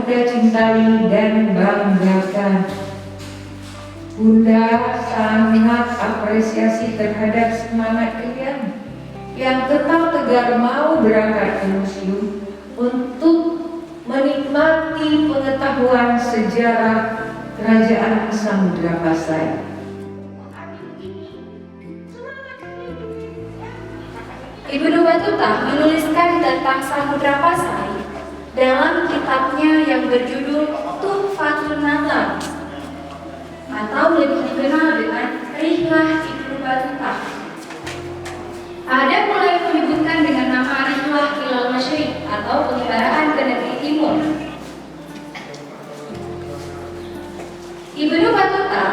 Bunda cintai dan banggakan. Bunda sangat apresiasi terhadap semangat kalian yang tetap tegar mau berangkat ke museum untuk menikmati pengetahuan sejarah Kerajaan Samudra Pasai. Ibu Nuh Batuta menuliskan tentang Samudra Pasai dalam kitabnya yang berjudul Tuhfatun Nazar atau lebih dikenal dengan Rihlah Ibnu Batuta. Ada mulai menyebutkan dengan nama Rihlah Ilal Masyriq atau pengibaraan ke negeri timur. Ibnu Batuta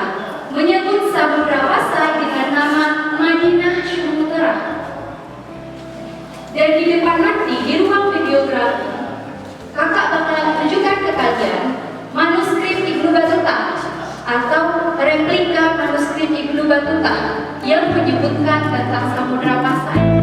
menyebut Samudra Pasai dengan nama Madinah Syumuterah. Dan di depan nanti di ruang videografi, kakak bakalan tunjukkan ke kalian manuskrip Ibnu Batuta atau replika manuskrip Ibnu Batuta yang menyebutkan tentang Samudra Pasai.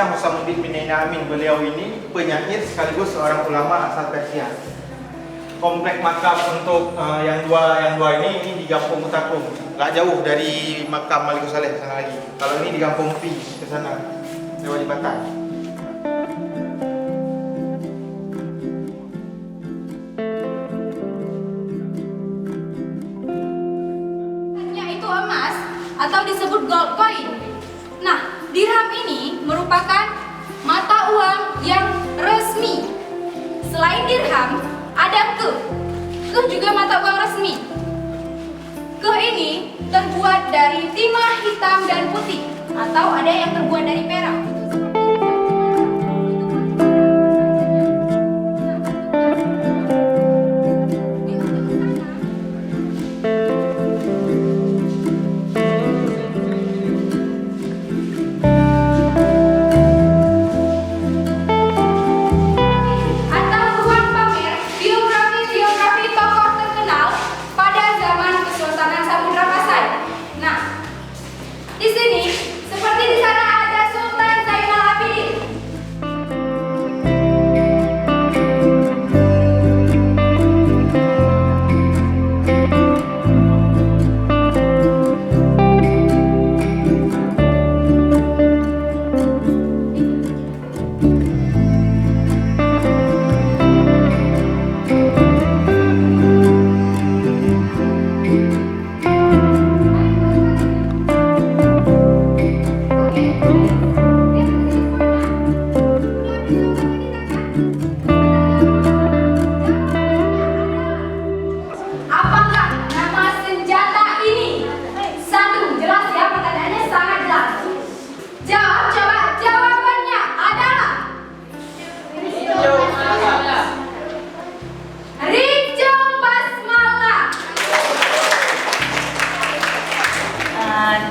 Husamuddin bin Amin, beliau ini penyair sekaligus seorang ulama asal Persia. Komplek makam untuk yang dua ini di Kampung Utapung, nggak jauh dari makam Malikus Saleh sana lagi. Kalau ini di Kampung Pi ke sana lewat jembatan. Itu emas atau disebut gold coin. Nah, dirham ini merupakan mata uang yang resmi. Selain dirham, ada ke. Ke juga mata uang resmi. Ke ini terbuat dari timah hitam dan putih, atau ada yang terbuat dari perak.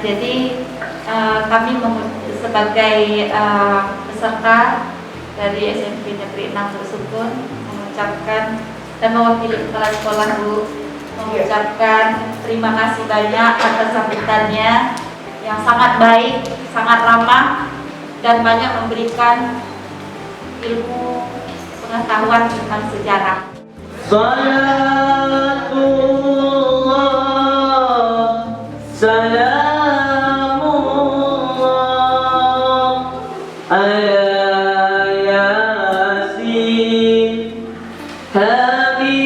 Jadi kami sebagai peserta dari SMP Negeri 6 Sukun mengucapkan dan mewakili kepala sekolah Bu mengucapkan terima kasih banyak atas sambutannya yang sangat baik, sangat ramah dan banyak memberikan ilmu pengetahuan tentang sejarah. Salatullah salamullah ala yasin habib